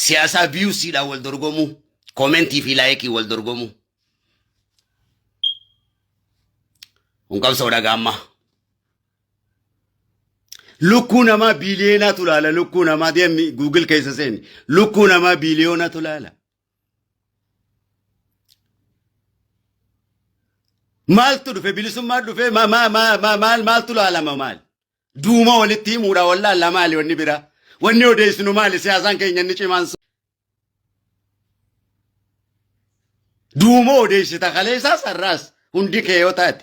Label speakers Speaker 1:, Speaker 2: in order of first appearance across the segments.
Speaker 1: Siyasa views ila wal dorgomu. Commenti fi like wal dorgomu. Unkam soda gamma. Lukuna ma biliona tulala. Lukuna ma dem Google kaisa sen. Lukuna ma biliona tulala. Mal tu dufe bilisum dufe mal tulala ma mal. Duma walitti mura walla la mali wonni bira. Wonni ode sinu mali siyasan kenya ni chimansu. Duma ode sita khalesa sarras. Hundi keyotat.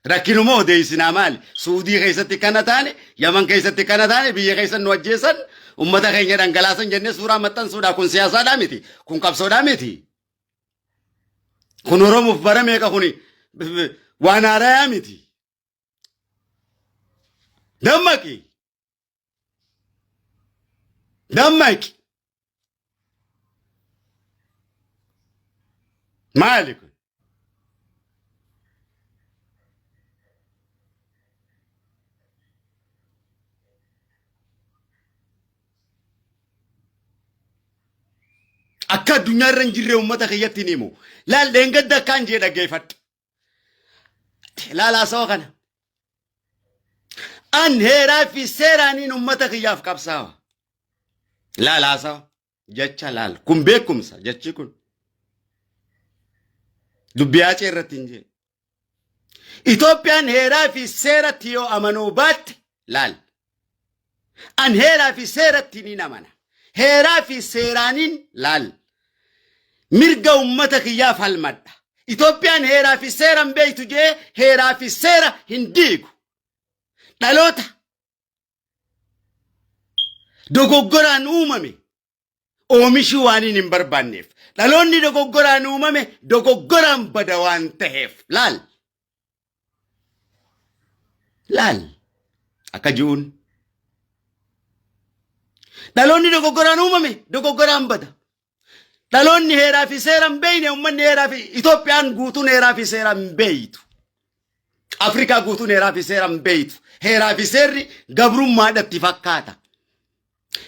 Speaker 1: Rakinu mo ode sina mali. Saudi kaisatti kanatane. Yaman kaisatti kanatane. Biye kaisan nuwajjesan. Ummata kenya dangalasan jenne sura matan suda kun siyasa damiti. Kun kapso damiti. Kun oromuf barame ka kuni. Wanaraya miti. Dammaki. Dammaki. Malik. Akka addunyaa irra jirre ummata kiyyatti nimu. Laal deengadda akkaan jee dhaggeeffadhu. Laalaa sawa kana. An heeraa fi seeraaniin ummata kiyyaaf qabsaawa. Laalaa sawa. Jecha laal. Kun beekumsa jechi kun. Dubbiyaa irratti hin jee. Itoophiyaan heeraa fi seeratti yoo amanuu baatte laal. An heeraa fi seeratti niin amana. Heeraa fi seeraaniin laal. Mirga ummata kiyyaaf halmadha. Itoophiyaan heeraa fi seeran beeytu jee heeraa fi seera hin diigu. Dhaloota dogoggoraan uumame oomishi waan hin barbaanneef. Dhaloonni dogoggoraan uumame dogoggoraan bada waan ta'eef. Laal. Laal. Akka ji'uun. Dhaloonni dogoggoraan uumame dogoggoraan bada. Dhaloonni heeraa fi seeran beeyne ummanni heeraa fi Itoophiyaan guutuun heeraa fi seeran beeytu. Afrikaa guutuun heeraa fi seeran beeytu. Heeraa fi seerri gabrummaadhatti fakkaata.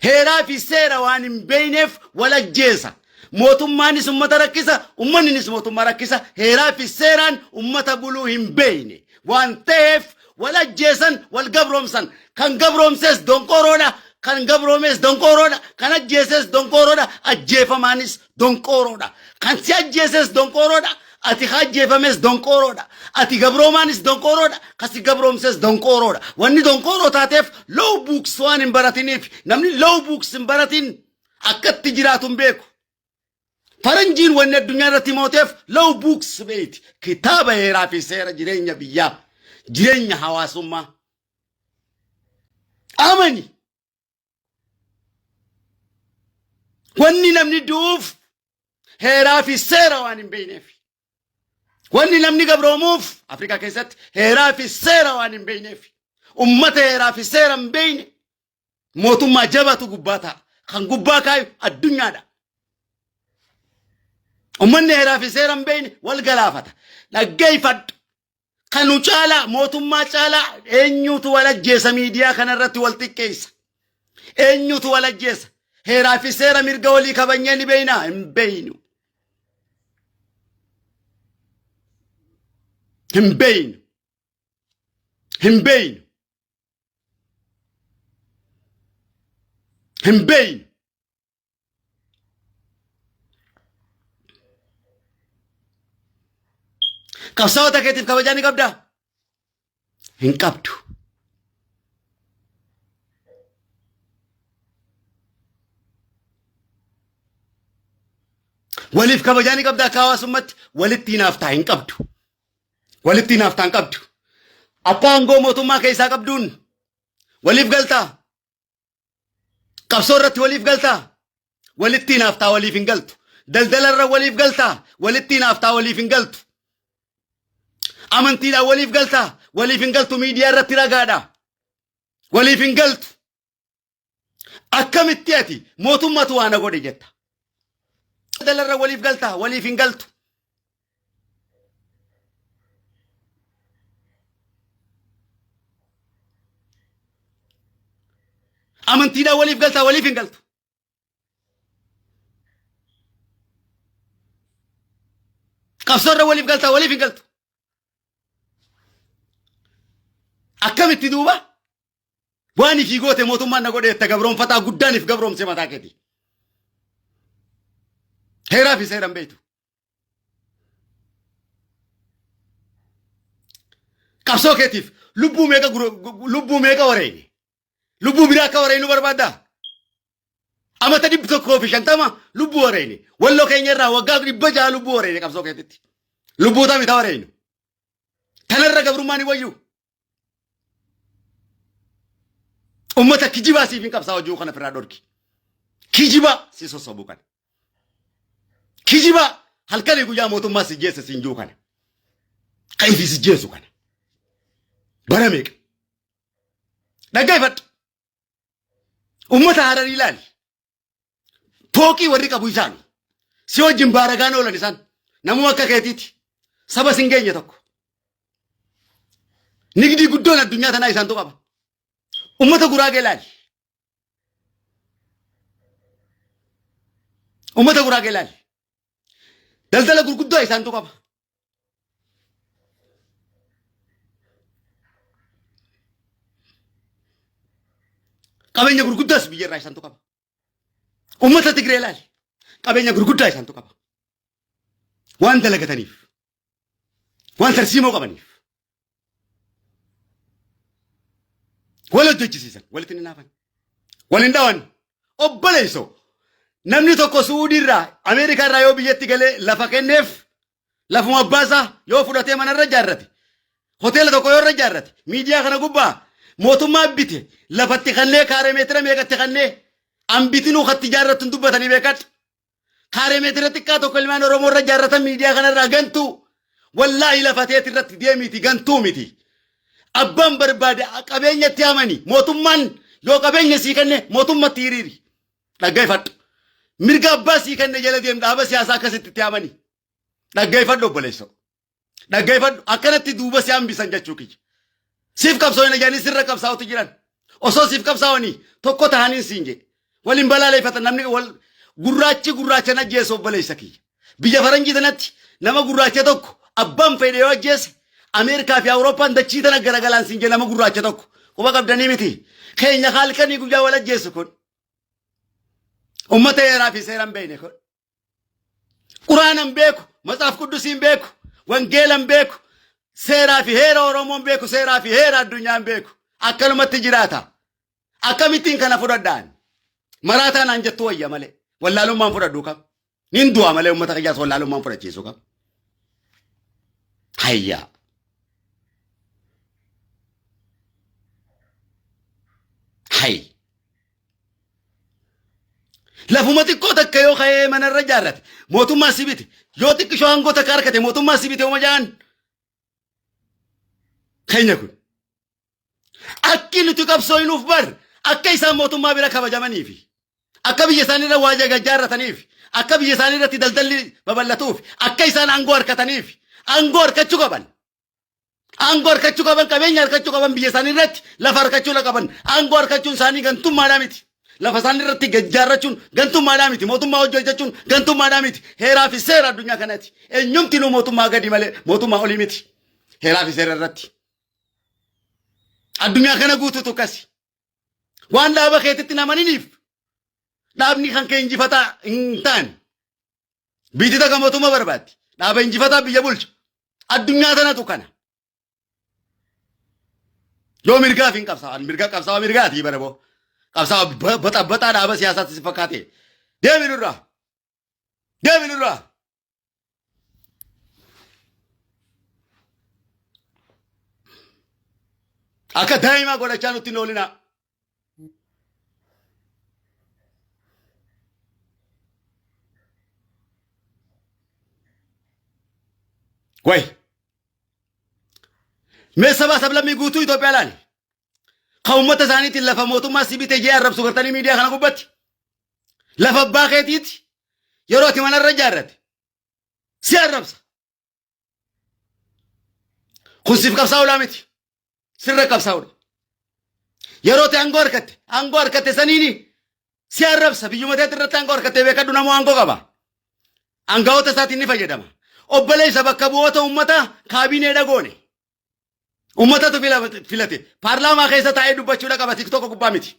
Speaker 1: Heeraa fi seera waan hin beeyneef walajjeesa. Mootummaanis ummata rakkisa, ummanninis mootummaa rakkisa. Heeraa fi seeraan ummata buluu hin beeyne. Waan ta'eef walajjeesan wal gabroomsan. Kan gabroomses donqoroodha. Kan gabroomes donqoroodha. Kan ajjeeses donqoroodha. Ajjeefamaanis donqoroodha. Kan si ajjeeses donqoroodha. Ati ajjeefames donqoroodha. Ati gabroomanis donqoroodha. Kasi gabroomses donqoroodha. Wanni donqoroo taateef low books waan hin baratiniif namni low books hin baratin akkatti jiraatu hin beeku. Faranjiin wanni addunyaa irratti mooteef low books beeti. Kitaaba heeraa fi seera jireenya biyyaa. Jireenya hawaasummaa. Amani. Wanni namni duuf heeraa fi seera waan hin beeyneef. Wanni namni gabroomuuf Afrikaa keessatti heeraa fi seera waan hin beeyneef. Ummata heeraa fi seera hin beeyne mootummaa jabatu gubbaa ta'a. Kan gubbaa kaayu addunyaadha. Ummanni heeraa fi seera hin beeyne wal galaafata. Dhaggeeffadhu. Kanu caalaa mootummaa caalaa eenyutu wal ajjeesa miidiyaa kanarratti wal xiqqeessa. Eenyutu wal ajjeesa. Heeraa fi seera mirga walii kabanyee ni beeynaa hin beeynu. Hin beeynu. Hin beeynu. Hin beeynu. Qabsaa'ota keetiif kabajaa ni qabdaa? Hin qabdu. Waliif kabajaa ni qabdaa akka hawaasummatti walitti hinaaftaa hin qabdu. Walitti hinaaftaa hin qabdu. Akka aangoo mootummaa keessaa qabduun waliif galtaa. Qabsoo irratti waliif galtaa. Walitti hinaaftaa waliif hin galtu. Daldala irra waliif galtaa. Walitti hinaaftaa waliif hin galtu. Amantiidhaan waliif galtaa. Waliif hin galtu miidiyaa irratti ragaadha. Waliif hin galtu. Akkamitti ati mootummatu waan godhe jetta. Daldala waliif galtaa. Waliif hin galtu. Amantiidhaan waliif galtaa. Waliif hin galtu. qabsoorra waliif galtaa waliif hin galtu. Akkamitti duuba waan ifii goote mootummaan na godhe itti gabroonfataa guddaan if gabroomse mataa keeti. Heeraa fi seeraan beektu. Qabsoo keetiif lubbuu meeqa wareene? Lubbuu biraa akka wareenu barbaaddaa? Amata 150 lubbuu wareene. Walloo keenya irraa waggaa 600 lubbuu wareene qabsoo keetitti. Lubbuu tamita wareenu. Tanarra gabrummaan hin wayyu. Ummata kijibaa siif hin qabsaa hojii kana firaa dhorki. Kijibaa si sossobuu kana. Kijibaa halkanii guyyaa mootummaa si jeessa siin jiru kana. Qayfii si jeessu kana. Bara meeqa? Dhaggeeffadhu. Ummata Hararii ilaali. Fooqii warri qabu isaan. Si wajjin baaragaan oolan isaan. Namuu akka keetiiti. Saba sin geenye tokko. Nigdii guddoon addunyaa tanaa isaantu qaba. Ummata Guraagee ilaali. Ummata Guraagee ilaali. Daldala gurguddoo isaantu qaba. Qabeenya gurguddaas biyyarraa isaantu qaba. Ummata Tigree ilaali. Qabeenya gurguddaa isaantu qaba. Waan dalagataniif. Waan tarsiimoo qabaniif. Wal hojjechiisan walitti naafan. Waliin dhawan. Obboleessoo. Namni tokko Suudiirraa Ameerikaa irraa yoo biyyatti galee lafa kenneef lafuma abbaasaa yoo fudhatee manarra ijaarrate. Hoteela tokko yoo irra ijaarrate. Miidiyaa kana gubbaa mootummaa bite lafatti kannee kaaree meetira meeqatti kannee ambitinuu katti ijaarrattu dubbatanii beekadha. Kaaree meetira xiqqaa tokko ilmaan Oromoo irra ijaarratan miidiyaa kanarraa gantuu wallaahi lafateet irratti deemiti gantuu miti. Abbaan barbaade qabeenyatti amani mootummaan yoo qabeenya sii kenne mootummatti hiriiri. Dhaggeeffadhu. Mirga abbaa sii kenne jala deem dhaaba siyaasaa akkasitti itti amani. Dhaggeeffadhu obboleessoo. Dhaggeeffadhu akkanatti duuba si hambisan jechuu kiyya. Siif qabsaa'anii jaanii sirra qabsaa'utu jiran. Osoo siif qabsaa'anii tokko tahanii siin jedhe. Waliin balaaleeffatan namni wal gurraacha najjeessu obboleessa kiyya. Biyya faranjii tanatti nama gurraacha tokko abbaan fedhe yoo ajjeesse Ameerikaa fi Awurooppaan dachii tana garagalaan siin jedhe nama gurraacha tokko. Quba qabdanii miti. Keenya halkanii guyyaa wal ajjeessu kun. Ummata heeraa fi seeraan beekne kun. Quraanan beeku, Matsaaf Quddusiin beeku, Wangeelan beeku. Seeraa fi heera Oromoon beeku, seeraa fi heera addunyaan beeku. Akkanumatti jiraata. Akkamittiin kana fudhadhaan. Maraataan aan jettu wayya malee. Wallaalummaan fudhadhuu qaba. Nin du'a malee uummata kiyyaas wallaalummaan fudhachiisuu qaba. Hayyaa. Hay. Lafuma xiqqoo takka yoo ka'ee manarra ijaarrate mootummaa sibite yoo xiqqishoo aangoo takka harkate mootummaa sibite uma ja'an. Keenya kun akki nuti qabsoo'inuuf bar akka isaan mootummaa bira kabajamaniif akka biyya isaanii irra waa ijaarrataniif akka biyya isaanii irratti daldalli babal'atuuf akka isaan aangoo harkataniif aangoo harkachuu qaban. Aangoo harkachuu qaban qabeenya harkachuu qaban biyya isaanii irratti lafa harkachuu qaban aangoo harkachuun isaanii gantummaadhaa miti. Lafa isaanii irratti ijaarrachuun gantummaadhaa miti. Mootummaa hojjechuun gantummaadhaa miti. Heeraa fi seera addunyaa kanaati. Eenyumtinuu mootummaa gadi malee mootummaa olii miti. Heeraa fi seera irratti. Addunyaa kana guutuutu akkasi. Waan dhaaba keetitti namaniniif dhaabni kan kee injifataa hin taane. Biyyi takka mootummaa barbaaddi. Dhaaba injifataa biyya bulcha. Addunyaa tanatu kana. Yoo mirgaaf hin qabsaa'an mirga qabsaa'aa mirgaatii bara boo. Qabsaa'aa baxaa dhaaba siyaasaatti si fakkaate. Deemi nurraa. Deemi nurraa. Akka daa'imaa godhachaa nutti hin oolinaa. Way. Mee sabaa sablammii guutuu Itoophiyaa laali. Kan uummata isaaniitiin lafa mootummaa sibite jee arrabsu gartanii miidiyaa kana gubbatti. Lafa abbaa keetiiti yeroo ati manarra ijaarrate si arrabsa. Kun siif qabsaa'uudhaa miti. Sirra qabsaa'uudha. Yeroo ati aangoo harkatte saniini si arrabsa. Biyyuma teetti irratti aangoo harkatte beekadhu namoo aangoo qaba. Aangawoota isaatiin ni fayyadama. obboleessa bakka bu'oota ummata kaabinee dhagoone. Ummatatu filate. Paarlaamaa keessa taa'ee dubbachuudha qaba TikTok gubbaa miti.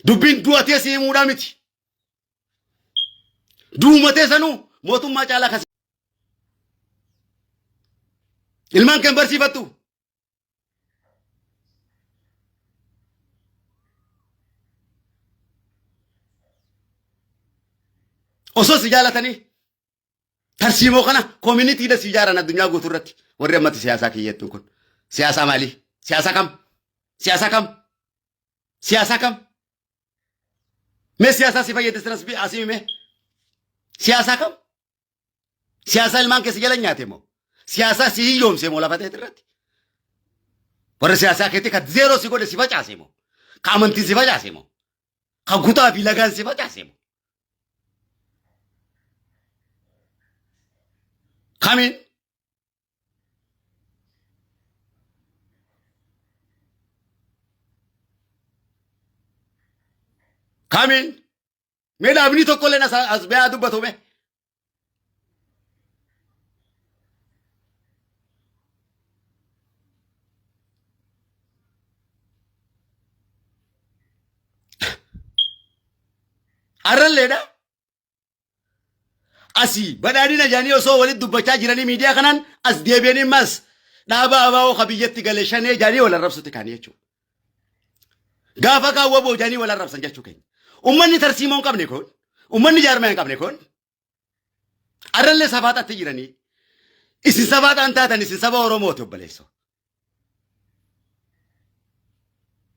Speaker 1: Dubbiin du'atee siimuudha miti. Duumatee sanuu mootummaa caalaa kasi. Ilmaan kan barsiifattu. Osoo si jaalatanii tarsiimoo kana communityidha si ijaaran addunyaa guutuu irratti warri ammatti siyaasaa kiyyattuun kun. Siyaasa maalii? Siyaasa kam? Siyaasa kam? Siyaasa kam? Mee siyaasa si fayyadesinas asii mee? Siyaasa kam? Siyaasa ilmaan keessi jala nyaate moo? Siyaasa si hiyyoomse moo lafa ta'e irratti? Warri siyaasaa keetti ka zeeroo si godhe si facaase moo? Ka amantii si facaase moo? Ka gutaa fi lagaan si facaase moo? Kamiin? Kamiin? Mee dhaabni tokkollee as ba'aa dubbatu mee? Arralleedha. Asii badhaadhina jaanii osoo walitti dubbachaa jiranii miidiyaa kanaan as deebi'anii mas dhaaba abaa'oo ka biyyatti galee shanee jaanii wal arrabsutti kaanii jechuudha. Gaafa kaawwa boojanii wal arrabsan jechuu keenya. Ummanni tarsiimoo hin qabne kun, ummanni jaarmaa hin qabne kun, arrallee safaataatti jiranii isin safaataan taatan isin saba Oromooti obboleessoo.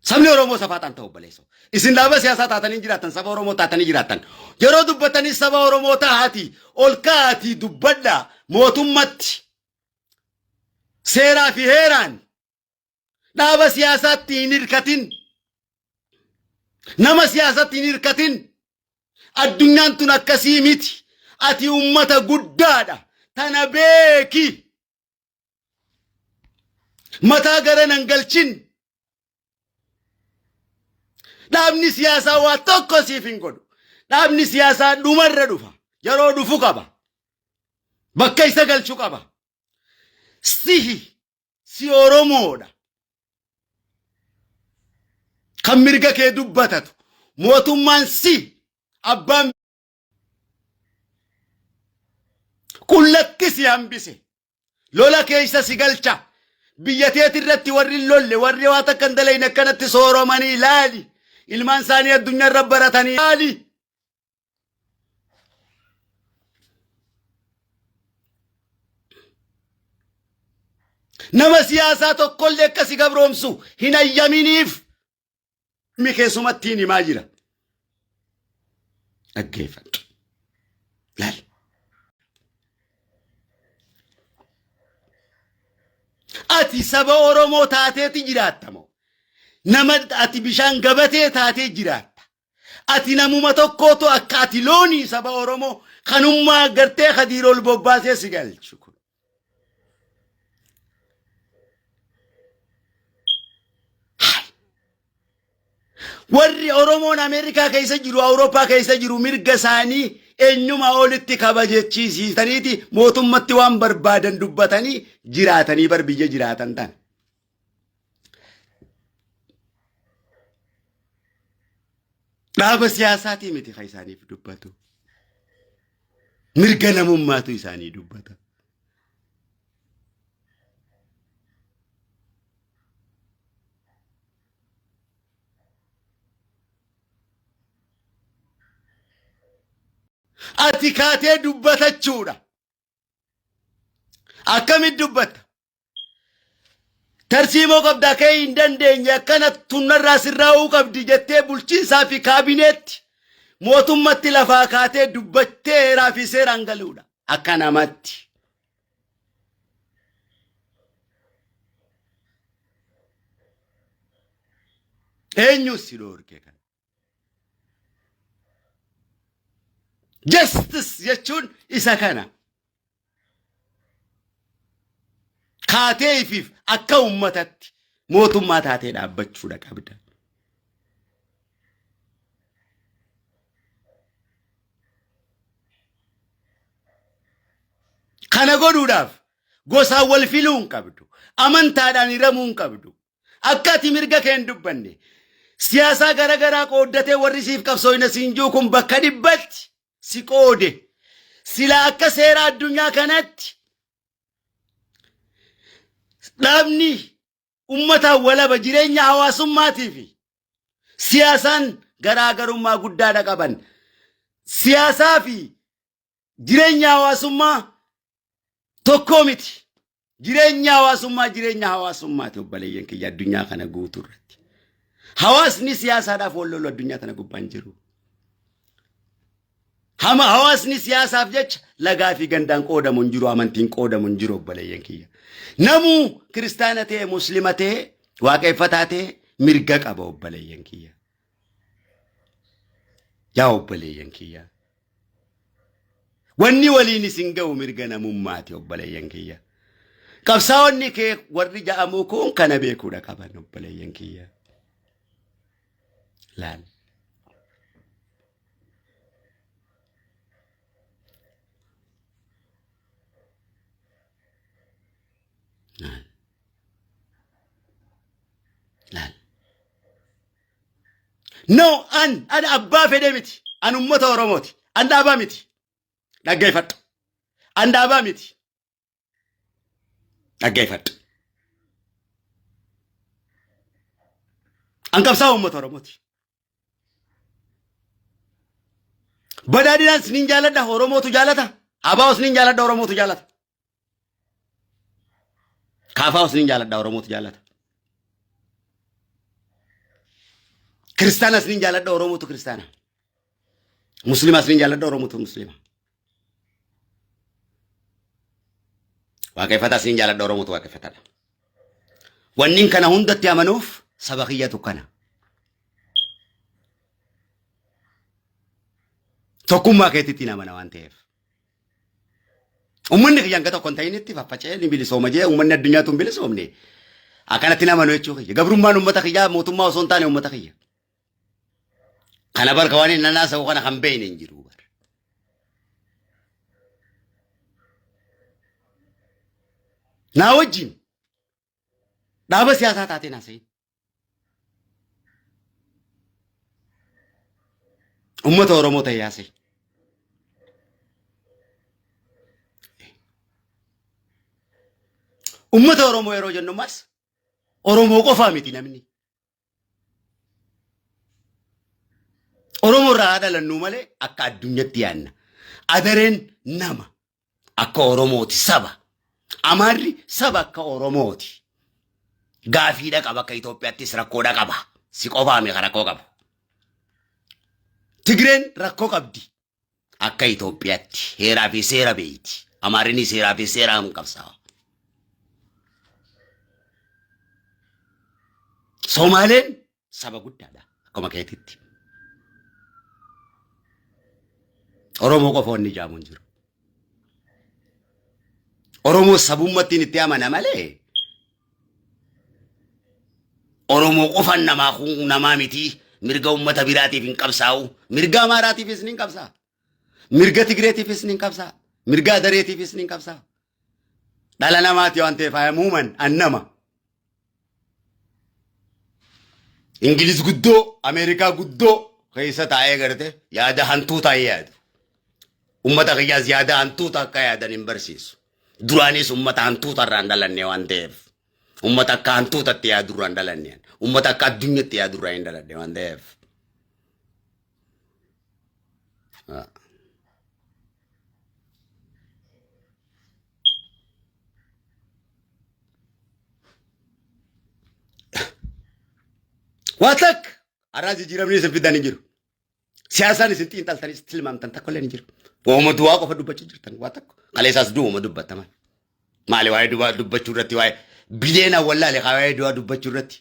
Speaker 1: Sabni Oromoo safaataan ta'u obboleessoo. Isin dhaaba siyaasaa taatanii jiraattan saba Oromoo taatanii jiraattan. Yeroo dubbatanii saba Oromoo taati ol kaati dubbadha mootummatti. Seeraa fi heeraan dhaaba siyaasaatti hin hirkatin. Nama siyaasatti hin hirkatin. Addunyaan tun akkasii miti. Ati ummata guddaadha. Tana beeki. Mataa gara nan galchin. Dhaabni siyaasaa waa tokko siif hin godhu. Dhaabni siyaasaa dhumarra dhufa. Yeroo dhufu qaba. Bakka isa galchuu qaba. Si Oromoodha. Kan mirga kee dubbatatu. Mootummaan si abbaan qullatti si hambise. Lola keessa si galcha. Biyya teeti irratti warri lolle warri waa takka hin dalagne akkanatti sooromanii ilaali. Ilmaan isaanii addunyaarra baratanii ilaali. Nama siyaasaa tokkollee akkasi gabroomsu hin ayyaminiif. Mi keessumatti hin himaa jira. Dhaggeeffadhu. Laal. Ati saba Oromoo taateeti jiraattamoo. Nama ati bishaan gabatee taatee jiraatta. Ati namuma tokkootu akka ati loonii saba Oromoo kanummaa gartee kadiiroo ol bobbaasee si galchu. Warri Oromoon Ameerikaa keessa jiru, Awurooppaa keessa jiru mirga isaanii eenyuma olitti kabajechiisaniiti mootummatti waan barbaadan dubbatanii jiraatanii bar biyya jiraatan tan. Dhaaba siyaasaatii miti kan isaaniif dubbatu. Mirga namummaatu isaanii dubbata. Ati kaatee dubbatachuudha. Akkamit dubbata? Tarsiimoo qabdaa kee hin dandeenye akkana tunnarraa sirraa'uu qabdi jettee bulchiinsaa fi kaabineetti mootummatti lafaa kaatee dubbattee heeraa fi seeraan galuudha. Akka namatti. Eenyus si dhoorge kana. Justice jechuun isa kana. Kaatee ifiif akka ummatatti mootummaa taatee dhaabbachuudha qabda. Kana godhuudhaaf gosaan wal filuu hin qabdu. Amantaadhaan hiramuu hin qabdu. Akka ati mirga kee hin dubbanne siyaasaa garagaraa qooddatee warri siif qabsooyna siin jiru kun bakka dhibbatti si qoode. Silaa akka seera addunyaa kanatti dhaabni ummataan walaba jireenya hawaasummaatiif siyaasaan garaagarummaa guddaadha qaban. Siyaasaa fi jireenya hawaasummaa tokko miti. Jireenya hawaasummaati obboleeyyan kiyya addunyaa kana guutuu irratti. Hawaasni siyaasaadhaaf wal lolu addunyaa kana gubbaan jiru. Hawaasni siyaasaaf jecha lagaa fi gandaan qoodamu hin jiru, amantiin qoodamu hin jiru obboleeyyan kiyya. Namuu kiristaana ta'e, muslima ta'e, waaqeffataa ta'e mirga qaba obboleeyyan kiyya. Yaa obboleeyyan kiyya. Wanni waliin isin ga'u mirga namummaati obboleeyyan kiyya. Qabsaa'onni kee warri ja'amuu kun kana beekuudha qaban obboleeyyan kiyya. Laal. Laal. No, an abbaa fedhe miti. An ummata Oromooti. An dhaabaa miti. Dhaggeeffadhu. An dhaabaa miti. Dhaggeeffadhu. An qabsaa ummata Oromooti. Badhaadhinaan siniin jaaladha, Oromootu jaalata. Abaa siniin jaaladha, Oromootu jaalata. Kaafaa siniin jaaladha, Oromootu jaalata. Kiristaana siniin jaaladha, Oromootu kiristaana. Muslima siniin jaaladha, Oromootu muslima. Waaqeffataa siniin jaaladha, Oromootu waaqeffataadha. Wanniin kana hundatti amanuuf saba kiyyatu kana. Tokkummaa keetitti namana waan ta'eef. Uummanni kiyya hanga tokko hin ta'initti faffaca'ee ni bilisooma jee uummanni addunyaatu hin bilisoomne. Akkanatti namanu jechuu kiyya. Gabrummaan uummata kiyyaa mootummaa osoo hin taane uummata kiyya. Kana barka waan hin nanaasa'u kana kan beeyne hin jiru. Naa wajjin dhaaba siyaasaa taatee naasa'in. Uummata Oromoo ta'e yaasee. Uummata Oromoo yeroo jennu mas Oromoo qofaa miti namni. Oromoo irraa dhalannuu malee akka addunyaatti yaadna. Adareen nama akka Oromooti saba. Amaarri saba akka Oromooti. Gaafiidha qaba akka Itoophiyaattis rakkoodha qaba. Si qofaame ka rakkoo qabu. Tigreen rakkoo qabdi. Akka Itoophiyaatti heeraa fi seera beeyti. Amaarinis heeraa fi seera hin qabsaawa. Somaaleen saba guddaadha akkuma keetitti. Oromoo qofa wanni jaamu hin jiru. Oromoo sabummaattiin itti amana malee. Oromoo qofan namaa miti. Mirga uummata biraatiif hin qabsaa'u. Mirga Amaaraatiifis ni qabsaa'a. Mirga Tigreetiifis ni qabsaa'a. Mirga Adareetiifis ni qabsaa'a. Dhala namaati waan ta'eef muuman annama. Ingiliz guddoo, Ameerikaa guddoo keessa taa'ee garte yaada hantuu taa'ee yaadu. Uummata kiyyaas yaada hantuuta akka yaadan hin barsiisu. Duraanis uummata hantuuta irraan dhalanne waan ta'eef. Uummata akka hantuutatti yaadu irraan dhalanne. Uummata akka addunyaatti yaadu irraa hin dhalanne waan ta'eef. Waatak arraa jijjiiramni isin fidan hin jiru. Siyaasaan isin xiinxaltanis tilmaamtan takka illee hin jiru. Waa'uma du'aa qofa dubbachuu jirtan waa takka. Kaleessaas du'uma dubbataman. Maali waa'ee du'aa dubbachuu irratti waa'ee bileena wallaale waa'ee du'aa dubbachuu irratti.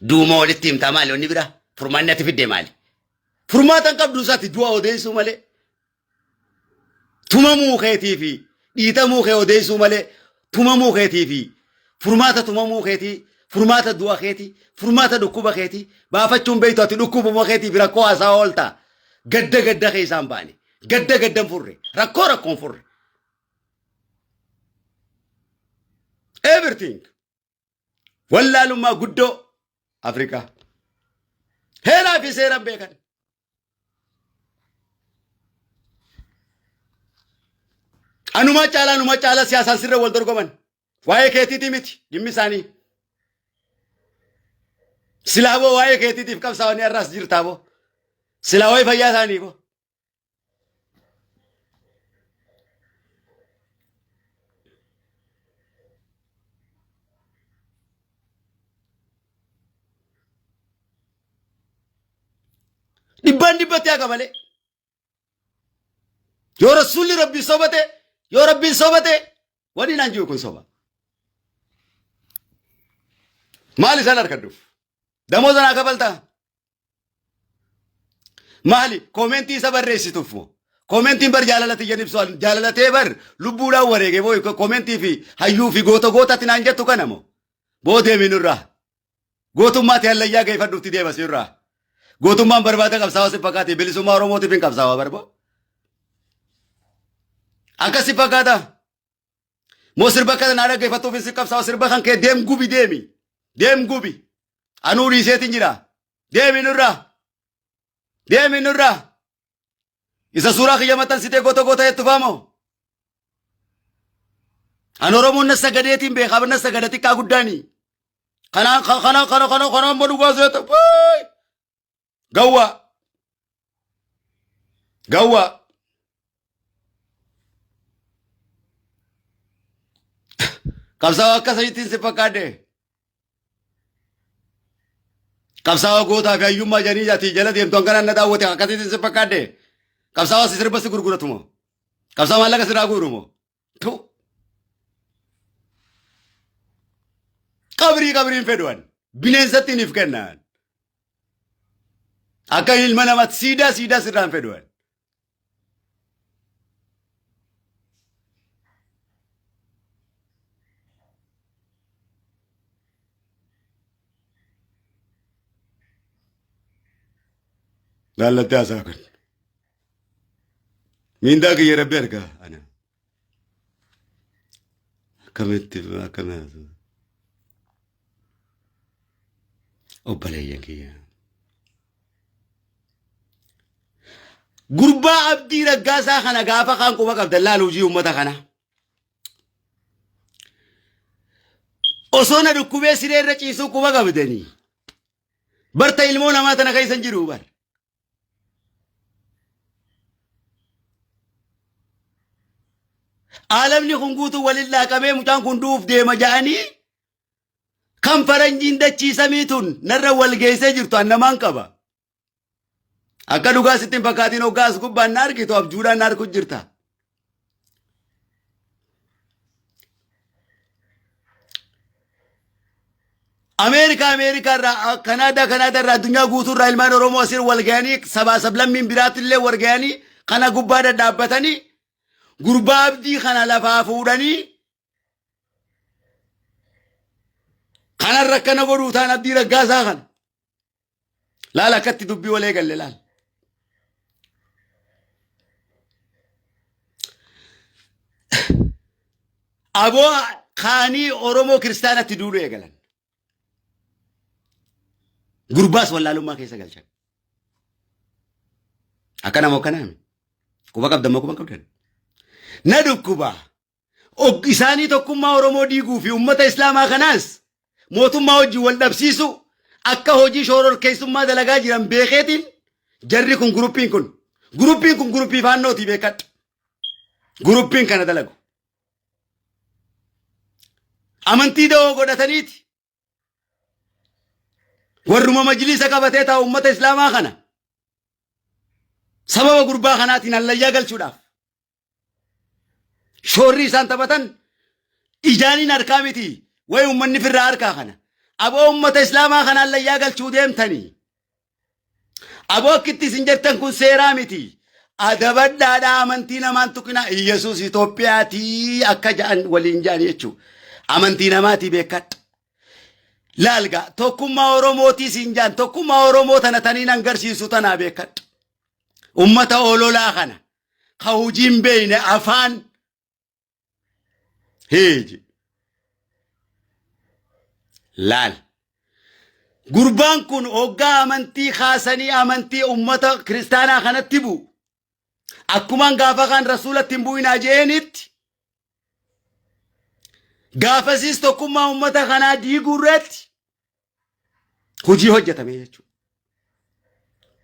Speaker 1: Du'uma walitti himtaa maali wanni biraa furmaanni ati fiddee maali? Furmaatan qabdu isaatti du'aa odeessuu malee. Tumamuu keetii fi dhiitamuu kee odeessuu malee tumamuu keetii fi furmaata tumamuu keetii Furmaata du'a keeti, furmaata dhukkuba keeti, baafachuun beeytu ati dhukkubuma keetiif rakkoo haasaa ooltaa. Gadda gadda keessaan baane. Gadda gaddan furre. Rakkoo rakkoon furre. Everything. Wallaalummaa guddoo Afrikaa. Heeraa fi seeraan beekan. Anuma caala siyaasaan sirra wal dorgoman. Waa'ee keetiiti miti dhimmi isaanii. Silaaboo waa'ee keetiitiif qabsaa'anii har'aas jirtaaboo. Silaa waa'ee fayyaa isaanii boo. Dhibbaan dhibbatti haqa malee. Yoo rasuulli rabbii sobate, yoo rabbiin sobate, wani naan jiru kun soba. Maali isaan harkadhuuf? Damoo sanaa kafaltaa? Maali? Koomentii isa barreessituuf moo? Koomentiin bar jaalalati jenibsu jaalalatee bar lubbuudhaan wareege moo koomentii fi hayyuu fi gootatti naan jettu kana moo? Boo deemin irraa. Gootummaatti hallayyaa geeffadhuutti deebas irraa. Gootummaan barbaada qabsaawaa si fakkaate bilisummaa Oromootiif hin qabsaawaa barba. Akka si fakkaata. Moo sirba akka naa dhaggeeffattuuf hin si qabsaawaa sirba kan kee deem gubi deemi. Deem gubi. Anuu dhiiseetiin jira. Deemi nurraa. Deemi nurraa. Isa suuraa kiyya maxxansitee goota jettu faamoo. An Oromoon na sagadeetiin beekaa na sagada xiqqaa guddaanii. Kana amma dhugaa seeta. Gawwa. Qabsaawaa akka sanittiin si fakkaadde. Qabsaawaa gootaa fi hayyummaa janii jaatii jala deemtu hanqanaan na daawwate akkasittiin si fakkaadde. Qabsaawaa si sirba si gurguratu moo? Qabsaawaa maallaqa sirraa guuru moo? Qabriin fedhuwan. Bineensatti niif kennaan. Akka ilma namaatti siidaa sirraan fedhuwan. Laallattee haasaa kun. Miindaa kiyya rabbi argaa ana. Akkamitti obboleeyyan kiyya. Gurbaa Abdii Raggaasaa kana gaafa kaan quba qabdan laal hojii uummata kana. Osoo na dhukkubee sireerra ciisuu quba qabdanii. Barta ilmoo namaa tana keessan jiru bar. Aalamni kun guutuu waliin laaqamee mucaan kun du'uuf deema ja'anii kan faranjiin dachiisamiituun narra wal geessee jirtu annamaan qaba. Akka dhugaa sittiin fakkaatiin hoggaas gubbaan na argitu abjuudhaan na argu jirta. Ameerikaa irraa Kanaadaa irraa addunyaa guutuu irraa ilmaan Oromoo asir wal ga'anii sabaa sablammiin biraatillee wal ga'anii kana gubbaa dadhaabbatanii gurbaa Abdii kana lafaa fuudhanii kanarra akkana godhuu taan Abdii Raggaasaa kana. Laal akkatti dubbii walee galle laal. Aboo kaanii Oromoo kiristaanatti duudhu eegalan. Gurbaas wallaalummaa keessa galchan. Akkana moo akkanaami? Quba qabdan moo quba qabdan? Na dhukkuba. Isaanii tokkummaa Oromoo diiguu fi uummata Islaamaa kanaas mootummaa wajjin wal dhabsiisu akka hojii shororkeessummaa dalagaa jiran beekeetiin jarri kun guruppiin kun guruppii faannootii beekadha. Guruppiin kana dalagu. Amantii da'oo godhataniiti. Warruma majlisa qabatee taa'u uummata Islaamaa kana sababa gurbaa kanaatiin hallayyaa galchuudhaaf. Shoorri isaan taphatan ijaaniin harkaa miti. Way uummanni firraa harkaa kana. Aboo uummata Islaamaa kana hallayyaa galchuu deemtanii. Aboo akkitti isin jettan kun seeraa miti. Adabadhaadhaa amantii namaan tuqina. Iyesuus Itoophiyaatii akka ja'an waliin ja'an jechuudha. Amantii namaatii beekadha. laalga tokkummaa Oromootii sinjaan tokkummaa Oromoo tana taniin agarsiisu tanaa beekadhu ummata ololaa kana ka hujiin beeyne afaan heeji laal gurbaan kun hoggaa amantii kaasanii amantii ummata kiristaanaa kanatti bu'u akkumaan gaafa kan rasuulatti hin bu'inaa jeenitti gaafasiis tokkummaa ummata kanaa diiguurratti hojii hojjetame jechuudha.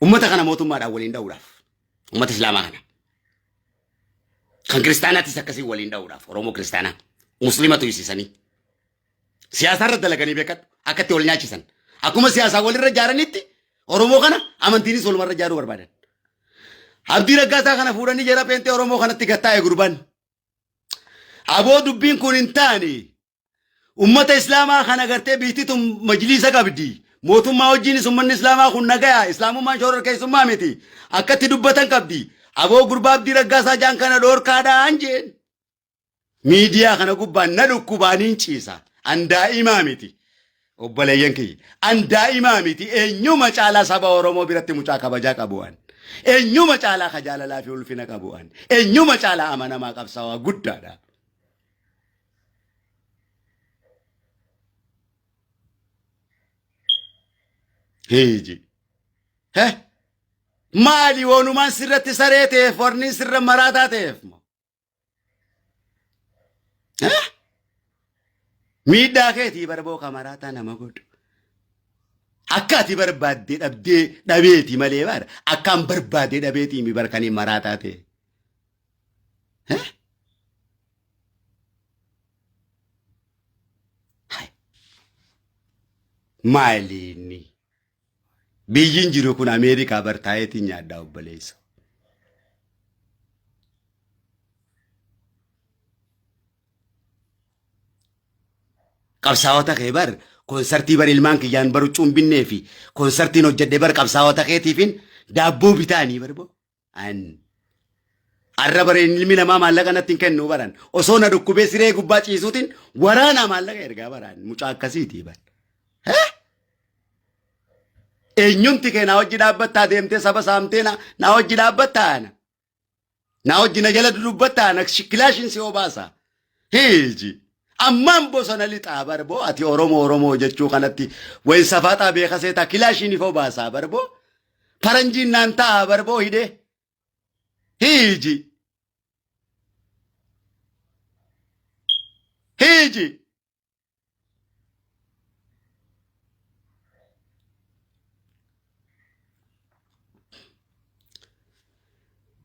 Speaker 1: Ummata kana mootummaadhaan waliin dha'uudhaaf ummata islaamaa kana kan kiristaanaattis akkasii waliin dha'uudhaaf Oromoo kiristaanaa musliimatu isiisanii siyaasa irra dalaganii beekadhu akkatti wal nyaachisan akkuma siyaasaa walirra jaaranitti Oromoo kana amantiinis walumarra jaaruu barbaadan. Abdii Raggaasaa kana fuudhanii jara peentee Oromoo kanatti gattaa'e gurbaan. Aboo dubbiin kun hin taane ummata islaamaa kana gartee biititu majliisa qabdi. Mootummaa wajjinis ummanni islaamaa kun nagaya islaamummaan shooror keessummaa miti akkatti dubbatan qabdi. Aboo gurbaa Abdii Raggaasaa jaan kana dhoorkaadhaan jeen. Miidiyaa kana gubbaan na dhukkubaaniin ciisa. An daa'imaa miti. Obboleeyyan kiyya. An daa'imaa miti eenyuma caalaa saba Oromoo biratti mucaa kabajaa qabu'an. Eenyuma caalaa kajaalalaa fi ulfina qabu'an. Eenyuma caalaa amanamaa qabsaawaa guddaadha. Heeji. Maali wanumaan sirratti saree ta'eef warni sirra maraataa ta'eef moo? Miidhaa keetii barboo ka maraataa nama godhu. Akka ati barbaaddee dhabdee dhabeeti malee bara akkaan barbaaddee dhabeetii mi barkanii maraataa ta'e. Maaliini? Biyyiin jiru kun Ameerikaa bartaayeetiin nyaaddaa obboleessa. Qabsaawota kee bar konsartii bar ilmaan kiyyaan baru cuumbinee fi konsartiin hojjedhe bar qabsaawota keetiifin daabboo bitaanii barbo. Arra bareen ilmi namaa maallaqa natti hin kennu baran osoo na dhukkubee siree gubbaa ciisuutiin waraanaa maallaqa ergaa baran mucaa akkasiitii bar. Eenyumti kee naa hojii dhaabbattaa deemtee saba saamtee naa hojii dhaabbattaa naa hojii na jala dudubbattaa na kilaashin si obaasa. Heeji. Ammaan bosona lixaa barboo ati Oromoo jechuu kanatti wayin safaaxaa beekasee taa kilaashin ifoo baasaa barboo faranjiin naan ta'a barboo hidhee. Heeji. Heeji.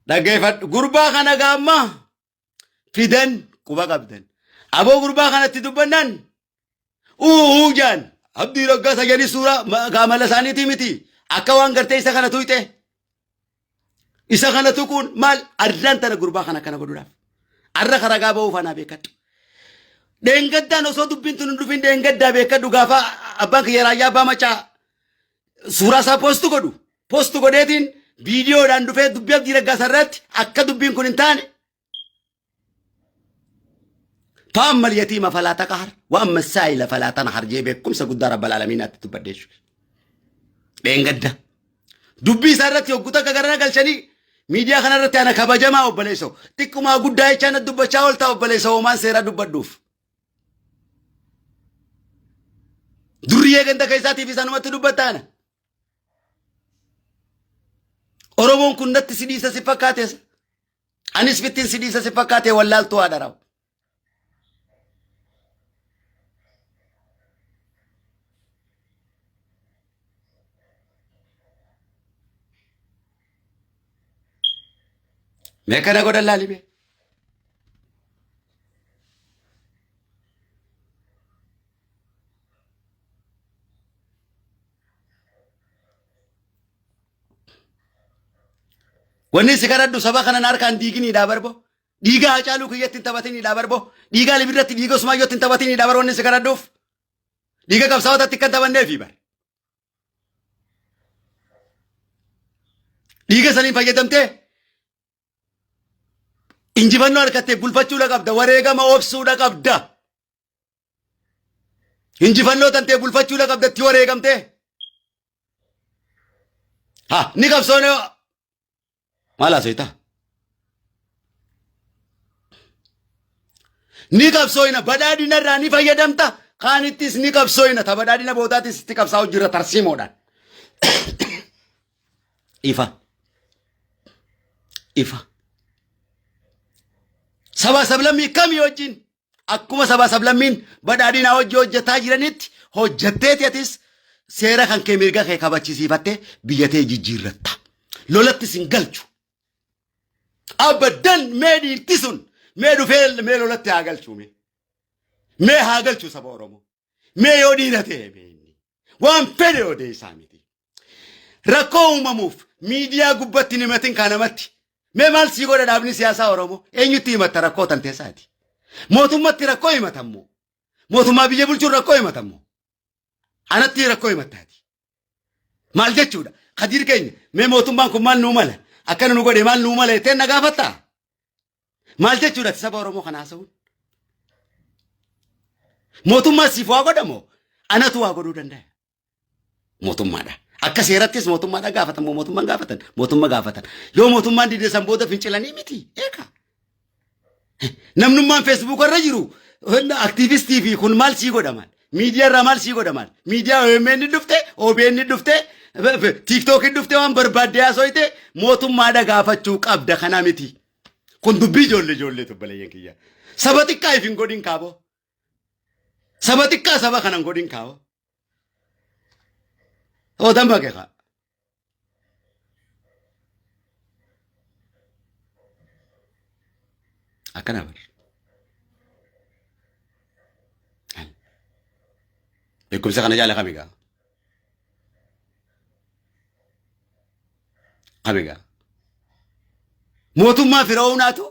Speaker 1: Dhaggeeffadhu gurbaa kana gaamma fidan quba qabdan. Aboo gurbaa kanatti dubbannaan jaan Abdii Raggaasaa jedhanii suuraa gaamala isaaniitii miti akka waan gartee isa kana tuyxe. Isa kana tuquun maal addaan tana gurbaa kana godhuudhaaf. Arra karagaa ba'uu faanaa beekadhu. Dheengaddaan osoo dubbiin tun hin dhufin dheengaddaa beekadhu gaafa abbaan kiyya raayyaa abbaa macaa suuraa isaa poostu godheetiin viidiyoodhaan dhufee dubbii Abdii Raggaasaa irratti akka dubbiin kun hin taane. فأما اليتيم فلا تقهر وأما السائل فلا تنهر جيبكم سقد رب العالمين أتتبديش بين قد دبي سارت يوقتا كغرنا قالشني ميديا خنا رت أنا كبجما أو بليسو تكو ما قد داي كان دب شاول تاو بليسو وما سيرا دب الدوف دريه كنت كيساتي في سنوات دب تانا أوروبون كنت سيديسا سفكاتيس أنيس فتين سيديسا سفكاتي والله تو أدراو मैं कहना को डल्ला लिबे वन्नी सिगारेट दुसबा खाना नार कान दीगी नहीं डाबर बो दीगा आचालू की ये तीन तबाती नहीं डाबर बो दीगा लिबिरती दीगो समायो तीन तबाती नहीं डाबर वन्नी सिगारेट डूफ दीगा कब सावता तिक्कत दबने फीबर दीगा सनी फाये दमते injifannoo harkattee bulfachuu qabda wareegama obsuu qabda Injifannoo tantee bulfachuu la qabdatti wareegamtee. Ha ni qabsoone maal haasofta? Ni qabsooyna badhaadhina irraa ni fayyadamta. Kaanittis ni qabsooyna ta badhaadhina boodaatis itti qabsaa'u jira tarsiimoodhaan. Ifa. Saba sablammii kamii wajjin akkuma saba sablammiin badhaadhina hojii hojjetaa jiranitti hojjetteeti atis seera kan kee mirga kee kabachiisiifattee biyya tee jijjiirratta. Lolattis hin galchu. Abadan mee dhiirti sun mee dhufee mee lolatti haa galchuu mee haa galchuu saba Oromoo. Mee yoo dhiira ta'e waan fedhe odeessaa miti. Rakkoo uumamuuf miidiyaa gubbatti himatin kanamatti. Mee maal sii godha dhaabni siyaasaa Oromoo? Eenyutti himatta rakkoo tanteessaati? Mootummatti rakkoo himatammoo? Mootummaa biyya bulchuun rakkoo himatammoo? Anatti rakkoo himattaati. Maal jechuudha? Kadiir keenya mee mootummaan kun maal nuu mala? Akkana nu godhe maal nuu mala jettee na gaafattaa? Maal jechuudha saba Oromoo kana haasa'uun? Mootummaa siif waa godhamoo? Anatu waa godhuu danda'a. Mootummaadha. Akka seerattis mootummaadha gaafatan mootummaan gaafatan mootummaa gaafatan. Yoo mootummaan didee san booda fincilanii miti eeka. Namnummaan Facebook irra jiru aktiivistii fi kun maal sii godhaman? Miidiyaa irraa maal sii godhaman? Miidiyaa OMN dhufte, OBN dhufte, TikTok dhufte waan barbaadde haasofte mootummaadha gaafachuu qabda kana miti. Kun dubbii ijoollee tubbaleeyyan kiyya. Saba xiqqaa ifin godhin kaaboo. Saba xiqqaa saba kanan godhin kaaboo. Oh damba keka. Akana bar. Beekumsa kana jaala kamiga. Mootummaa Fir'aawnaatu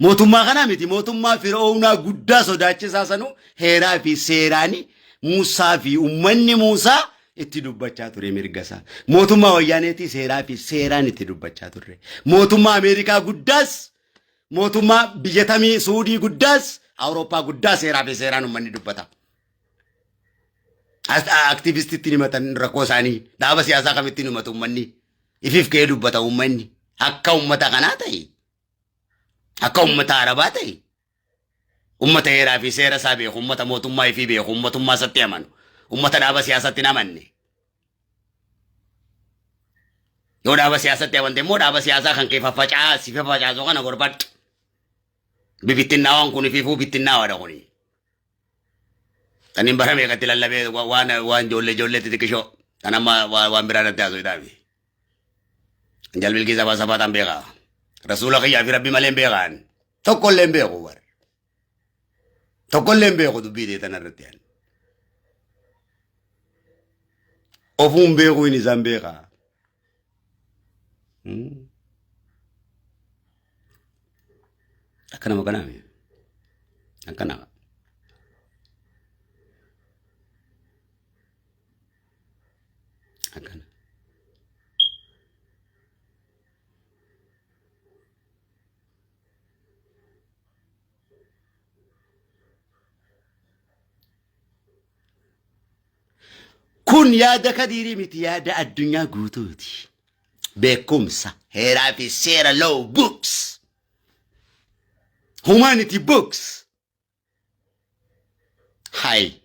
Speaker 1: mootummaa kana miti mootummaa Fir'aawnaa guddaa sodaachisaa sanuu heeraa fi seeraani Muusaa fi ummanni Muusaa itti dubbachaa ture mirgasaa. Mootummaa Wayyaaneetii seeraa fi seeraan itti dubbachaa ture. Mootummaa Ameerikaa guddaas mootummaa biyyatamii Suudii guddaas Awurooppaa guddaa seeraa fi seeraan ummanni dubbata. Aktiivistiitti himatan rakkoo isaanii dhaaba siyaasaa kamittiin himatu ummanni ifiif ka'ee dubbata ummanni akka ummata kanaa ta'e akka ummata Arabaa ta'e ummata heeraa fi seera isaa beeku ummata mootummaa ifii beeku ummatummaa isatti amanu ummata dhaaba siyaasatti namanne. Yoo dhaaba siyaasatti amante immoo dhaaba siyaasaa kan kee faffacaasu kana gorbadhu. Bibittinnaawwan kun ifiifuu bittinnaawaadha kuni. Tanin barame katti lallabee waan ijoollee xixiqqishoo kan amma waan biraa natti haasoo idaafi. Jalbilkii sabaa sabaataan beekaa. Rasuula kiyyaa fi rabbi malee beekaan. Tokkollee hin beeku bar. Tokkollee hin beeku dubbii teetan irratti yaani. Ofuun beekuu hin isaan beekaa. Akkana makanaami. Akkana. Akkana. Kun yaada Kadiirii miti yaada addunyaa guutuuti. Beekumsa heeraa fi seera law books. Humanity books. Hai.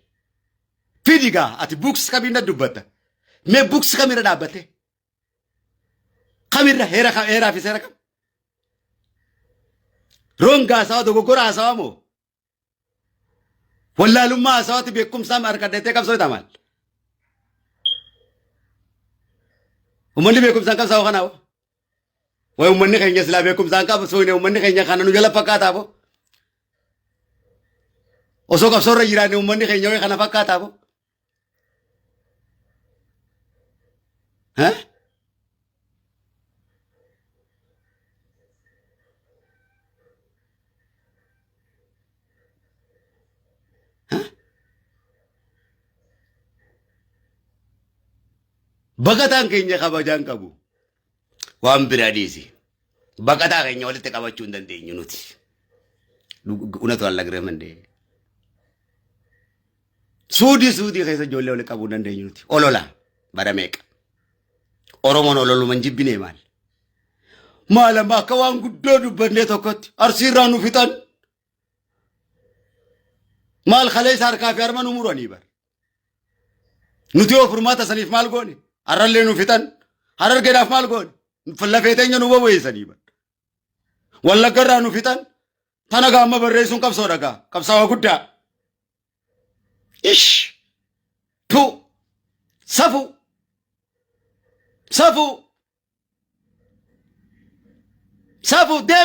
Speaker 1: Fidigaa ati books kamirra dubbata. Mee books kamirra dhaabbate? Kamirra heeraa fi seera kam? Rongaa haasawaa dogoggora haasawaa moo? Wallaalummaa haasawaatti beekumsaa harkadhatee qabsoo maal? Umanni beekumsaan qabsaa'u kanaawo. Way umanni keenya silaa beekumsaan qabsoone umanni keenya kana nu jala fakkaataafo. Osoo qabsoorra jiraanne umanni keenya way kana fakkaataafo. Baqataan keenya kabajaan qabu. Waan biraa dhiisi. Baqataa keenya walitti qabachuu hin dandeenyu nuti. Unatu allagiree mandee. suudii keessa ijoollee wali qabuu dandeenyu nuti ololaan bara meeqa Oromoon ololu manjibbinee maal amma akka waan guddoo dubbannee tokkotti arsiirraa nu fixan maal kalee isaa harkaa fi harma nu muranii bar nuti yoo furmaata saniif maal goone arrallee nu fixan harargeedhaaf maal goone lafee teenya nu bobeessanii bar wallaggarraa nu fixan tana gaamma barreessuun qabsoo dhagaa qabsaawaa guddaa ish tu safu deeme